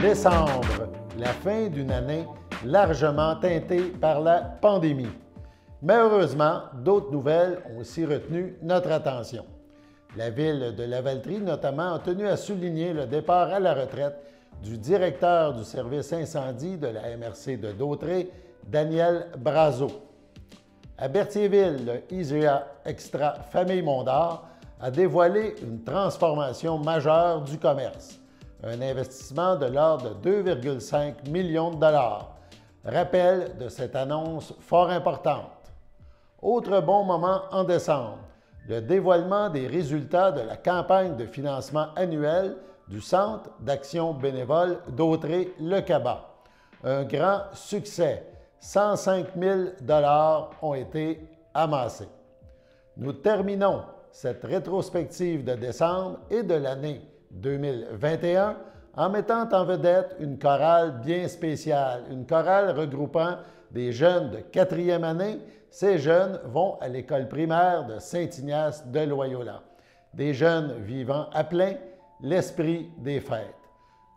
Décembre, la fin d'une année largement teintée par la pandémie. Mais heureusement, d'autres nouvelles ont aussi retenu notre attention. La ville de Lavaltrie, notamment, a tenu à souligner le départ à la retraite du directeur du service incendie de la MRC de Dautrey, Daniel Brazeau. À Berthierville, le IGA Extra Famille Mondor a dévoilé une transformation majeure du commerce, un investissement de l'ordre de 2,5 millions de dollars. Rappel de cette annonce fort importante. Autre bon moment en décembre, le dévoilement des résultats de la campagne de financement annuel du Centre d'action bénévole Dautrey-Le-Cabat. Un grand succès. 105 000 $ ont été amassés. Nous terminons cette rétrospective de décembre et de l'année 2021 en mettant en vedette une chorale bien spéciale, une chorale regroupant des jeunes de 4e année. Ces jeunes vont à l'école primaire de Saint-Ignace de Loyola. Des jeunes vivant à plein l'esprit des fêtes.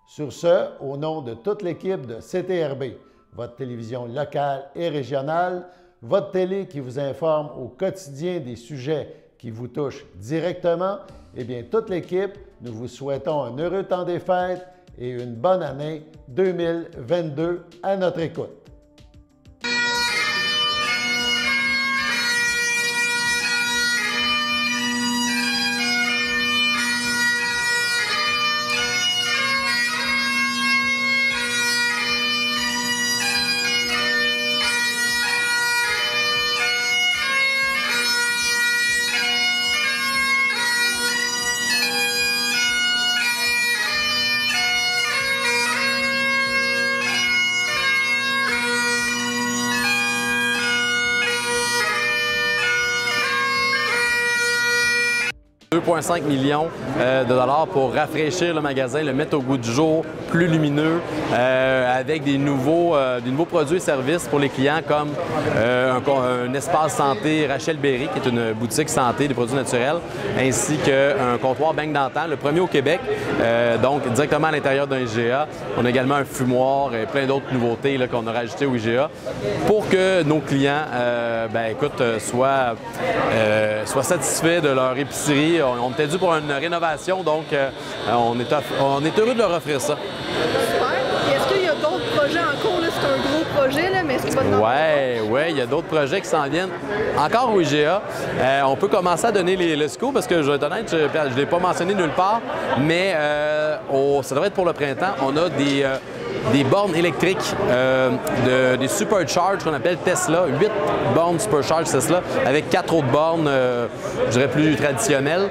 Sur ce, au nom de toute l'équipe de CTRB, votre télévision locale et régionale, votre télé qui vous informe au quotidien des sujets qui vous touchent directement, eh bien, toute l'équipe, nous vous souhaitons un heureux temps des fêtes et une bonne année 2022 à notre écoute. « 2,5 millions de dollars pour rafraîchir le magasin, le mettre au goût du jour, plus lumineux, avec des nouveaux produits et services pour les clients comme un espace santé Rachel Berry, qui est une boutique santé des produits naturels, ainsi qu'un comptoir beigne d'antan, le premier au Québec, donc directement à l'intérieur d'un IGA. On a également un fumoir et plein d'autres nouveautés qu'on a rajoutées au IGA pour que nos clients soient satisfaits de leur épicerie. On était dû pour une rénovation, donc on est heureux de leur offrir ça. Super. Est-ce qu'il y a d'autres projets en cours? C'est un gros projet, là, mais est-ce qu'il va Oui, il y a d'autres projets qui s'en viennent encore au IGA. On peut commencer à donner le scoop parce que je vais être honnête, je ne l'ai pas mentionné nulle part, mais ça devrait être pour le printemps. On a des bornes électriques, des supercharge qu'on appelle Tesla, 8 bornes supercharge Tesla, avec 4 autres bornes, je dirais plus traditionnelles,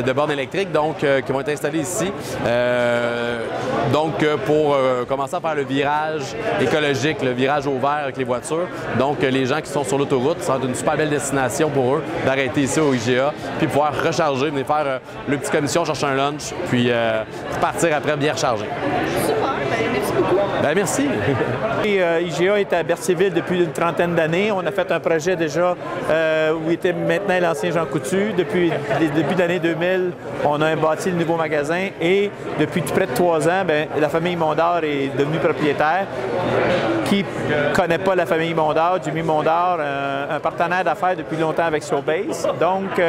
de bornes électriques, donc qui vont être installées ici. Pour commencer à faire le virage écologique, le virage au vert avec les voitures. Donc, les gens qui sont sur l'autoroute, ça va être une super belle destination pour eux d'arrêter ici au IGA, puis pouvoir recharger, venir faire le petit commission, chercher un lunch, puis repartir après bien rechargé. Super, merci beaucoup. Merci. IGA est à Berthierville depuis une trentaine d'années. On a fait un projet déjà où était maintenant l'ancien Jean Coutu. Depuis le début de l'année 2000, on a bâti le nouveau magasin et depuis près de 3 ans, la famille Mondor est devenue propriétaire. Qui ne connaît pas la famille Mondor? Jimmy Mondor, un partenaire d'affaires depuis longtemps avec Sobase. Donc,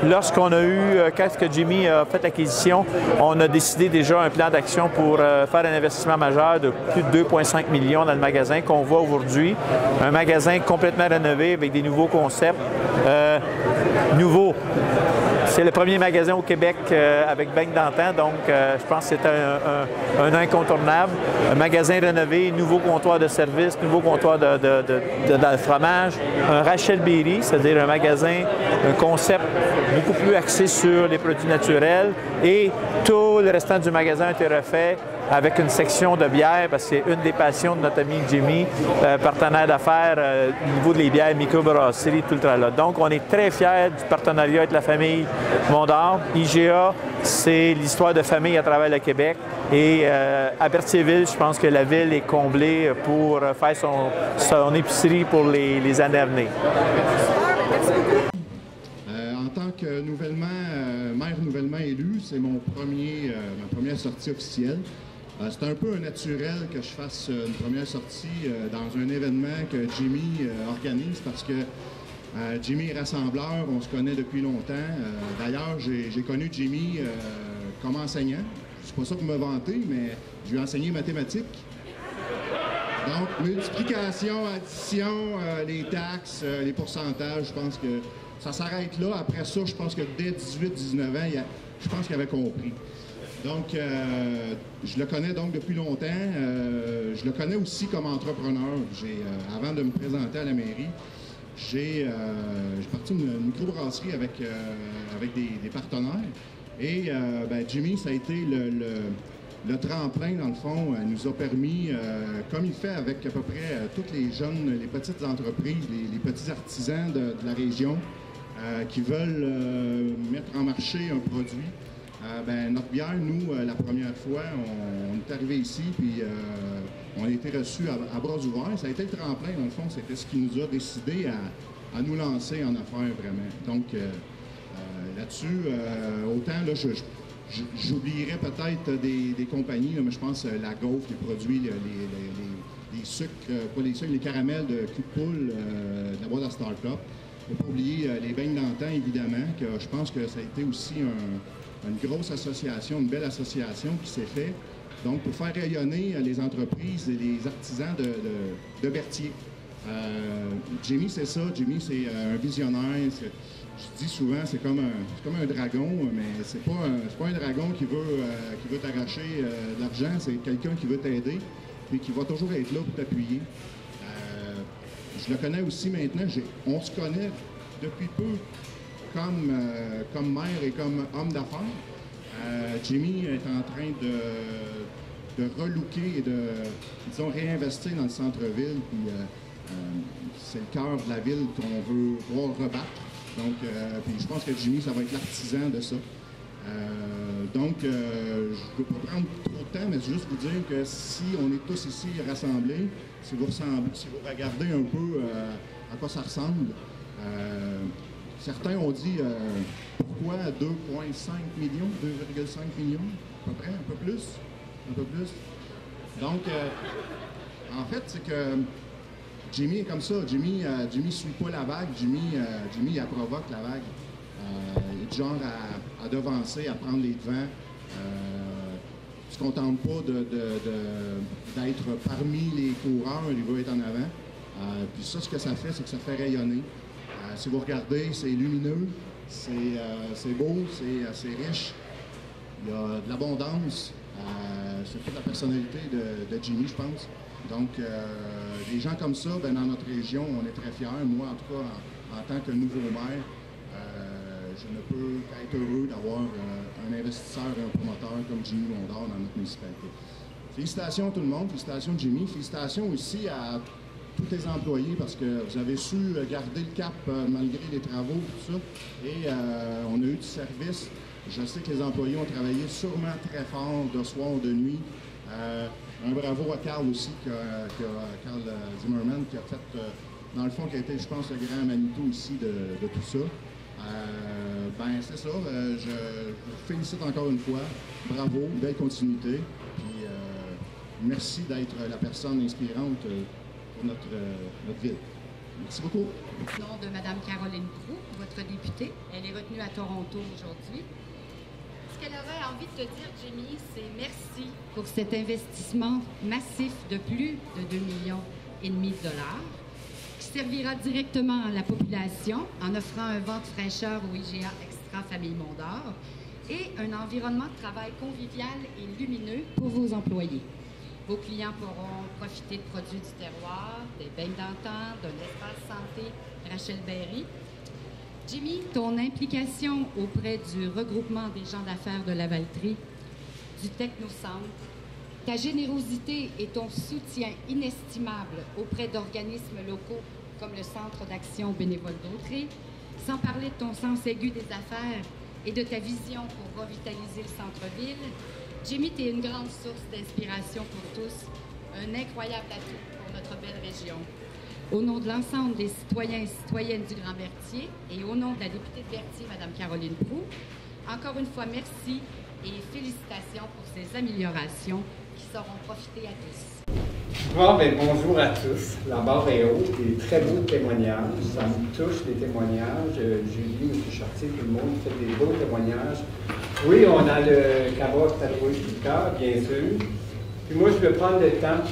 lorsqu'on a eu, quand Jimmy a fait l'acquisition, on a décidé déjà un plan d'action pour faire un investissement majeur de plus de 2,5 millions dans le magasin qu'on voit aujourd'hui. Un magasin complètement rénové avec des nouveaux concepts. C'est le premier magasin au Québec avec beigne d'antan, donc je pense que c'est un incontournable. Un magasin rénové, nouveau comptoir de service, nouveau comptoir de fromage, un Rachel Berry, c'est-à-dire un magasin, un concept beaucoup plus axé sur les produits naturels et tout le restant du magasin a été refait avec une section de bière, parce que c'est une des passions de notre ami Jimmy, partenaire d'affaires au niveau des bières microbrasserie, tout le tralala. Donc, on est très fiers du partenariat avec la famille Mondor. IGA, c'est l'histoire de famille à travers le Québec. Et à Berthierville, je pense que la ville est comblée pour faire son épicerie pour les années à venir. En tant que maire nouvellement élu, c'est ma première sortie officielle. C'est un peu un naturel que je fasse une première sortie dans un événement que Jimmy organise parce que Jimmy est rassembleur, on se connaît depuis longtemps. D'ailleurs, j'ai connu Jimmy comme enseignant. C'est pas ça pour me vanter, mais je lui ai enseigné mathématiques. Donc, multiplication, addition, les taxes, les pourcentages, je pense que ça s'arrête là. Après ça, je pense que dès 18-19 ans, je pense qu'il avait compris. Donc, je le connais donc depuis longtemps. Je le connais aussi comme entrepreneur. Avant de me présenter à la mairie, j'ai parti une microbrasserie avec des partenaires. Et Jimmy, ça a été le tremplin, dans le fond, nous a permis, comme il fait avec à peu près toutes les jeunes, les petites entreprises, les petits artisans de la région qui veulent mettre en marché un produit. Notre bière, nous, la première fois, on est arrivé ici, puis on a été reçus à bras ouverts. Ça a été le tremplin, dans le fond, c'était ce qui nous a décidé à nous lancer en affaires, vraiment. Donc, là-dessus, autant, là, j'oublierais peut-être des compagnies, là, mais je pense la Gaufre qui produit les sucres, pas les sucres, les caramels de cul de poule de la boîte à Star Club. Il ne faut pas oublier les beignes d'antan, évidemment, que je pense que ça a été aussi une grosse association, une belle association qui s'est faite. Donc, pour faire rayonner les entreprises et les artisans de Berthier. Jimmy, c'est ça. Jimmy, c'est un visionnaire. Je dis souvent, c'est comme un dragon, mais c'est pas un dragon qui veut t'arracher de l'argent, c'est quelqu'un qui veut t'aider et qui va toujours être là pour t'appuyer. Je le connais aussi maintenant, on se connaît depuis peu comme maire et comme homme d'affaires. Jimmy est en train de relooker et de, disons, réinvestir dans le centre-ville, puis c'est le cœur de la ville qu'on veut voir rebattre. Donc, puis je pense que Jimmy, ça va être l'artisan de ça. Donc, je ne veux pas prendre trop de temps, mais juste vous dire que si on est tous ici rassemblés, si vous regardez un peu à quoi ça ressemble, certains ont dit pourquoi 2,5 millions, 2,5 millions, à peu près, un peu plus. Donc, en fait, c'est que Jimmy est comme ça. Jimmy suit pas la vague. Jimmy, elle provoque la vague. Il est du genre à devancer, à prendre les devants. Il ne se contente pas d'être parmi les coureurs, il veut être en avant. Puis ça, ce que ça fait, c'est que ça fait rayonner. Si vous regardez, c'est lumineux, c'est beau, c'est riche. Il y a de l'abondance. C'est toute la personnalité de Jimmy, je pense. Donc, des gens comme ça, dans notre région, on est très fiers. Moi, en tout cas, en tant que nouveau maire, je ne peux qu'être heureux d'avoir un investisseur et un promoteur comme Jimmy Mondor dans notre municipalité. Félicitations à tout le monde, félicitations Jimmy, félicitations aussi à tous tes employés parce que vous avez su garder le cap malgré les travaux et tout ça. Et on a eu du service. Je sais que les employés ont travaillé sûrement très fort de soir, de nuit. Un bravo à Carl aussi, Carl Zimmerman, qui a fait, dans le fond, qui a été, je pense, le grand Manitou ici de tout ça. C'est ça. Je vous félicite encore une fois. Bravo, belle continuité. Puis merci d'être la personne inspirante pour notre ville. Merci beaucoup. Au nom de Mme Caroline Proulx, votre députée, elle est retenue à Toronto aujourd'hui. Ce qu'elle aurait envie de te dire, Jimmy, c'est merci pour cet investissement massif de plus de 2,5 millions de dollars qui servira directement à la population en offrant un vent de fraîcheur au IGA Extra Famille Mondor et un environnement de travail convivial et lumineux pour vos employés. Vos clients pourront profiter de produits du terroir, des beignes d'antan, d'un espace santé Rachel Berry. Jimmy, ton implication auprès du regroupement des gens d'affaires de Lavaltrie, du Technocentre, ta générosité et ton soutien inestimable auprès d'organismes locaux comme le Centre d'action bénévole d'Autrey, sans parler de ton sens aigu des affaires et de ta vision pour revitaliser le centre-ville, Jimmy, tu es une grande source d'inspiration pour tous, un incroyable atout pour notre belle région. Au nom de l'ensemble des citoyens et citoyennes du Grand Berthier et au nom de la députée de Berthier, Mme Caroline Proulx, encore une fois, merci et félicitations pour ces améliorations qui sauront profiter à tous. Bon, ben, bonjour à tous. La barre est haute, des très beaux témoignages. Ça me touche, les témoignages. Julie, M. Chartier, tout le monde fait des beaux témoignages. Oui, on a le carotte tatoué sur le cœur, bien sûr. Puis moi, je vais prendre le temps.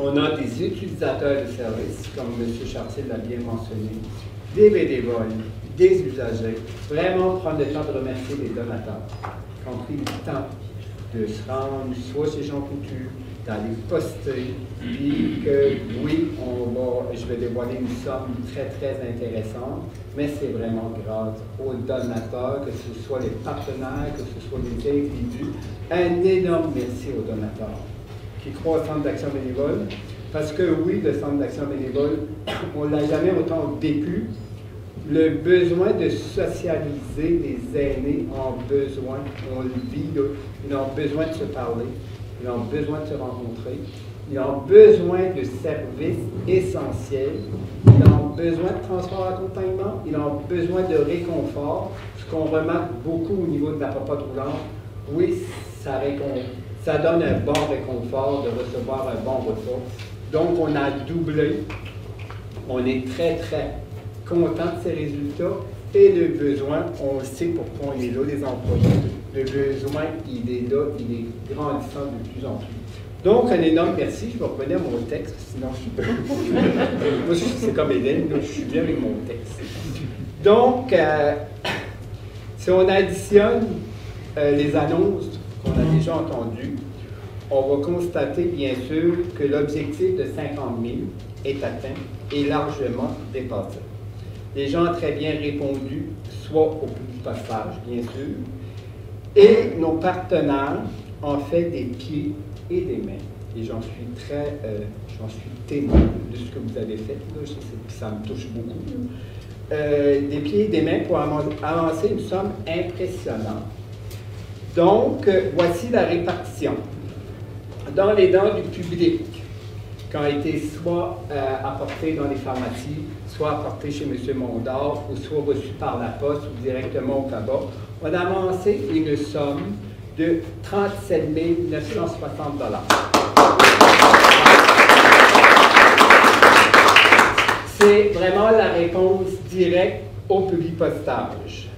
On a des utilisateurs de services, comme M. Chartier l'a bien mentionné, des bénévoles, des usagers. Vraiment prendre le temps de remercier les donateurs qui ont pris le temps de se rendre soit chez Jean Coutu, d'aller poster, puis que oui, je vais dévoiler une somme très, très intéressante, mais c'est vraiment grâce aux donateurs, que ce soit les partenaires, que ce soit les individus. Un énorme merci aux donateurs qui croient au Centre d'action bénévole, parce que oui, le Centre d'action bénévole, on ne l'a jamais autant vécu. Le besoin de socialiser, les aînés ont besoin, on le vit, là, ils ont besoin de se parler. Ils ont besoin de se rencontrer. Ils ont besoin de services essentiels. Ils ont besoin de transport d'accompagnement. Ils ont besoin de réconfort. Ce qu'on remarque beaucoup au niveau de la popote roulante, oui, ça donne un bon réconfort de recevoir un bon repas. Donc, on a doublé. On est très, très content de ces résultats. Et le besoin, on le sait pourquoi on est là, les employés. Le besoin, il est là, il est grandissant de plus en plus. Donc, un énorme merci. Je vais revenir à mon texte, sinon je suis pas. Moi, c'est comme Hélène, je suis bien avec mon texte. Donc, si on additionne les annonces qu'on a déjà entendues, on va constater, bien sûr, que l'objectif de 50 000 est atteint et largement dépassé. Les gens ont très bien répondu, soit au public passage, bien sûr, et nos partenaires ont fait des pieds et des mains. Et j'en suis témoin de ce que vous avez fait, là, ça me touche beaucoup. Des pieds et des mains pour avancer une somme impressionnante. Donc, voici la répartition. Dans les dents du public, qui ont été soit apportés dans les pharmacies, soit apportés chez M. Mondor, ou soit reçus par la poste ou directement au CABA, on a avancé une somme de 37 960 $. C'est vraiment la réponse directe au public postage.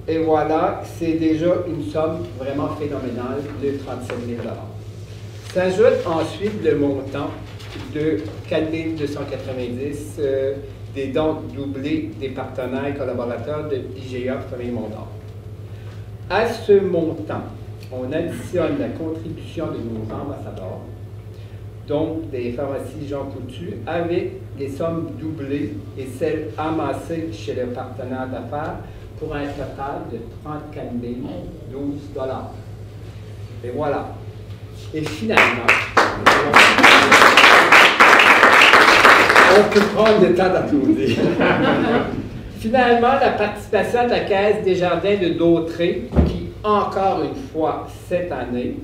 Et voilà, c'est déjà une somme vraiment phénoménale de 37 000 $. S'ajoute ensuite le montant de 4 290 des dons doublés des partenaires et collaborateurs de IGA Famille Mondor. À ce montant, on additionne la contribution de nos ambassadeurs, donc des pharmacies Jean Coutu, avec les sommes doublées et celles amassées chez le partenaire d'affaires pour un total de 34 012 $. Et voilà. Et finalement, on peut prendre le temps d'applaudir. Finalement, la participation de la Caisse des Jardins de Dautré, qui, encore une fois, cette année,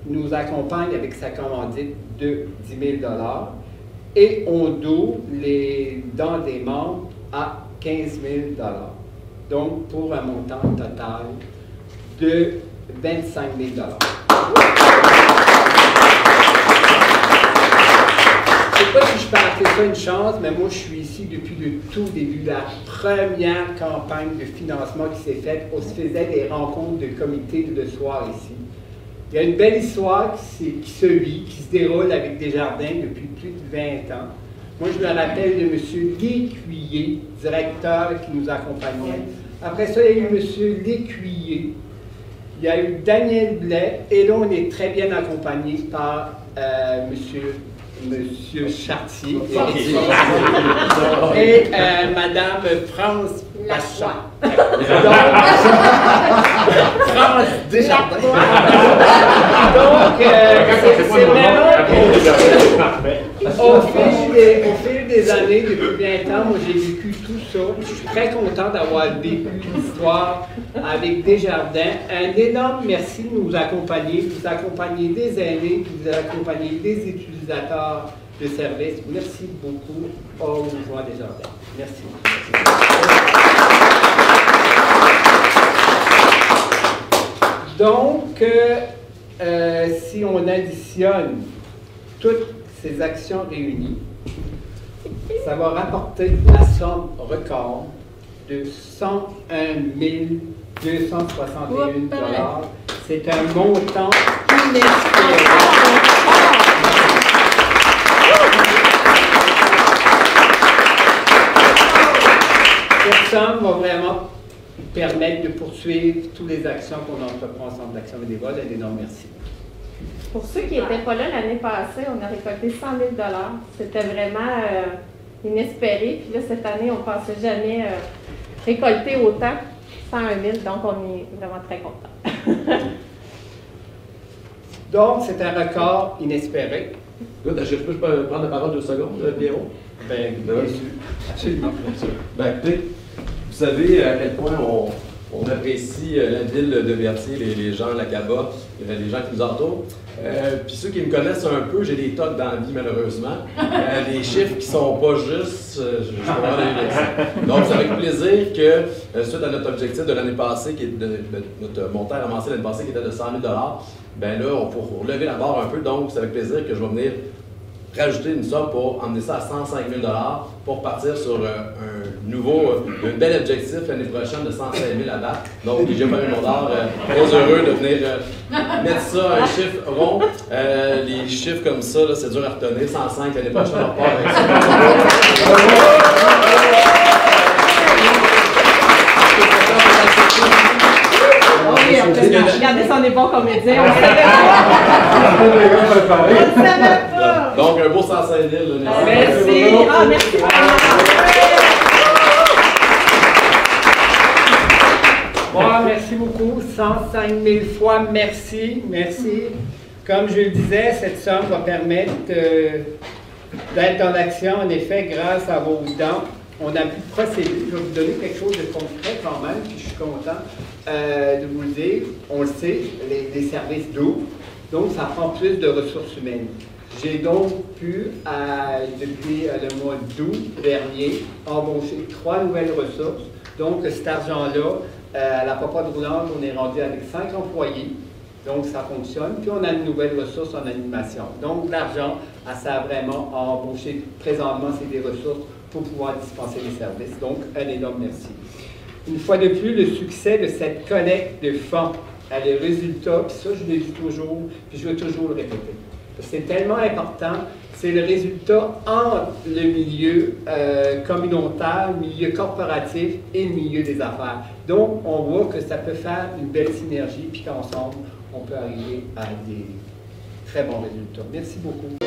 nous accompagne avec sa commandite de 10 000 $, et on double les dons des membres à 15 000 $. Donc, pour un montant total de 25 000 $. Je ne sais pas si je peux appeler ça une chance, mais moi, je suis ici depuis le tout début de la première campagne de financement qui s'est faite. On se faisait des rencontres de comités de soir ici. Il y a une belle histoire qui se vit, qui se déroule avec Desjardins depuis plus de 20 ans. Moi, je me rappelle de M. Lécuyer, directeur qui nous accompagnait. Après ça, il y a eu M. Lécuyer. Il y a eu Daniel Blais, et là, on est très bien accompagné par Monsieur Chartier et Madame France Bachand. France Desjardins. Donc, c'est vraiment au fil des années, depuis 20 ans, moi j'ai vécu tout ça. Je suis très content d'avoir vécu l'histoire avec Desjardins. Un énorme merci de nous accompagner, vous accompagner des aînés, vous accompagner des utilisateurs de services. Merci beaucoup au mouvement Desjardins. Merci. Donc, si on additionne toutes ces actions réunies, ça va rapporter la somme record de 101 261 $. C'est un montant inespéré. Cette somme va vraiment permettre de poursuivre toutes les actions qu'on entreprend au Centre d'action bénévole. Un énorme merci. Pour ceux qui n'étaient pas là l'année passée, on a récolté 100 000 $. C'était vraiment inespéré. Puis là, cette année, on ne pensait jamais récolter autant, 101 000 $. Donc, on est vraiment très contents. Donc, c'est un record inespéré. Écoute, je peux prendre la parole 2 secondes, Pierrot? Bien sûr. Absolument. Ben, écoutez, vous savez à quel point on apprécie la ville de Berthier, les gens, la CABA, les gens qui nous entourent. Puis ceux qui me connaissent un peu, j'ai des tocs dans la vie, malheureusement. Des chiffres qui sont pas justes, je peux pas les laisser. Donc, c'est avec plaisir que, suite à notre objectif de l'année passée, qui est notre montant ramassé l'année passée, qui était de 100 000 $, ben là, pour relever la barre un peu, donc c'est avec plaisir que je vais venir rajouter une somme pour emmener ça à 105 000 $ pour partir sur un bel objectif l'année prochaine de 105 000 à date. Donc, j'ai pas eu mon art, très heureux de venir mettre ça à un chiffre rond. Les chiffres comme ça, c'est dur à retenir. 105 l'année prochaine, on repart avec ça. Regardez si on est bon comédien, on ne savait pas! Donc, un beau 105 000. Merci! Ah, merci! Bon, merci beaucoup. 105 000 fois merci. Merci. Comme je le disais, cette somme va permettre d'être en action, en effet, grâce à vos dons. On a pu procéder. Je vais vous donner quelque chose de concret quand même, puis je suis content de vous le dire. On le sait, les services d'eau, donc ça prend plus de ressources humaines. J'ai donc pu, depuis le mois d'août dernier, embaucher 3 nouvelles ressources. Donc cet argent-là, à la Popote roulante, on est rendu avec 5 employés. Donc ça fonctionne. Puis on a de nouvelles ressources en animation. Donc l'argent, ça sert vraiment à embaucher. Présentement, c'est des ressources pour pouvoir dispenser les services. Donc, un énorme merci. Une fois de plus, le succès de cette collecte de fonds a les résultats, puis ça, je le dis toujours, puis je veux toujours le répéter. C'est tellement important, c'est le résultat entre le milieu communautaire, le milieu corporatif et le milieu des affaires. Donc, on voit que ça peut faire une belle synergie, puis qu'ensemble, on peut arriver à des très bons résultats. Merci beaucoup.